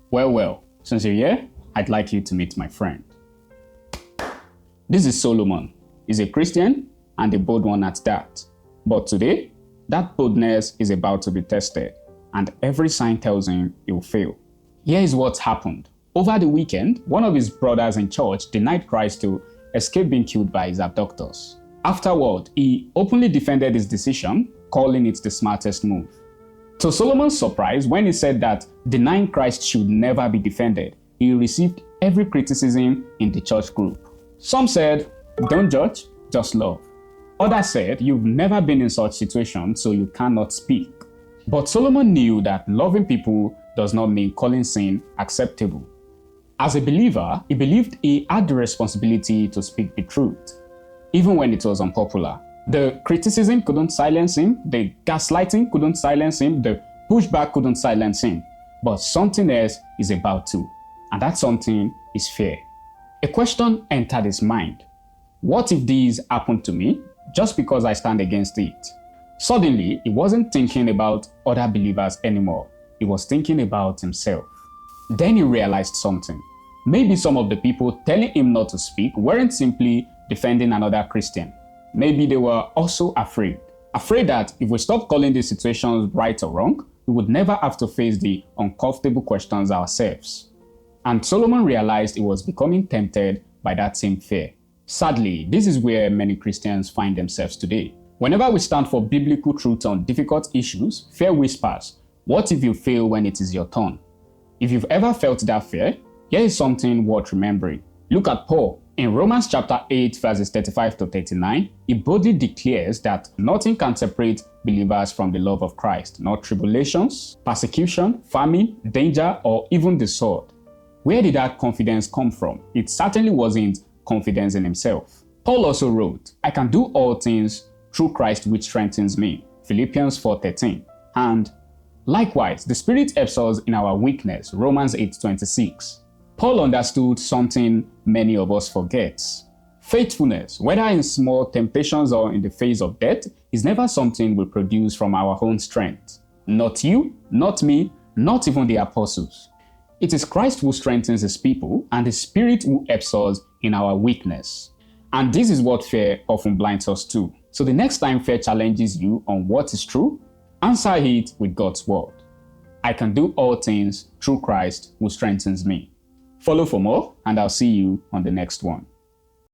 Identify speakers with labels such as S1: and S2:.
S1: Well, since you're here, I'd like you to meet my friend. This is Solomon. He's a Christian and a bold one at that. But today, that boldness is about to be tested, and every sign tells him he will fail. Here is what happened. Over the weekend, one of his brothers in church denied Christ to escape being killed by his abductors. Afterward, he openly defended his decision, calling it the smartest move. To Solomon's surprise, when he said that denying Christ should never be defended, he received every criticism in the church group. Some said, "Don't judge, just love." Others said, "You've never been in such situations, so you cannot speak." But Solomon knew that loving people does not mean calling sin acceptable. As a believer, he believed he had the responsibility to speak the truth, even when it was unpopular. The criticism couldn't silence him, the gaslighting couldn't silence him, the pushback couldn't silence him. But something else is about to, and that something is fear. A question entered his mind. What if these happen to me just because I stand against it? Suddenly, he wasn't thinking about other believers anymore. He was thinking about himself. Then he realized something. Maybe some of the people telling him not to speak weren't simply defending another Christian. Maybe they were also afraid that if we stop calling these situations right or wrong, we would never have to face the uncomfortable questions ourselves. And Solomon realized he was becoming tempted by that same fear. Sadly, this is where many Christians find themselves today. Whenever we stand for biblical truth on difficult issues, fear whispers, "What if you fail when it is your turn?" If you've ever felt that fear, here is something worth remembering. Look at Paul. In Romans chapter 8, verses 35 to 39, he boldly declares that nothing can separate believers from the love of Christ, not tribulations, persecution, famine, danger, or even the sword. Where did that confidence come from? It certainly wasn't confidence in himself. Paul also wrote, "I can do all things through Christ which strengthens me." Philippians 4:13. And likewise, the Spirit helps us in our weakness. Romans 8:26. Paul understood something many of us forget. Faithfulness, whether in small temptations or in the face of death, is never something we produce from our own strength. Not you, not me, not even the apostles. It is Christ who strengthens his people and the Spirit who helps us in our weakness. And this is what fear often blinds us to. So the next time fear challenges you on what is true, answer it with God's word. I can do all things through Christ who strengthens me. Follow for more, and I'll see you on the next one.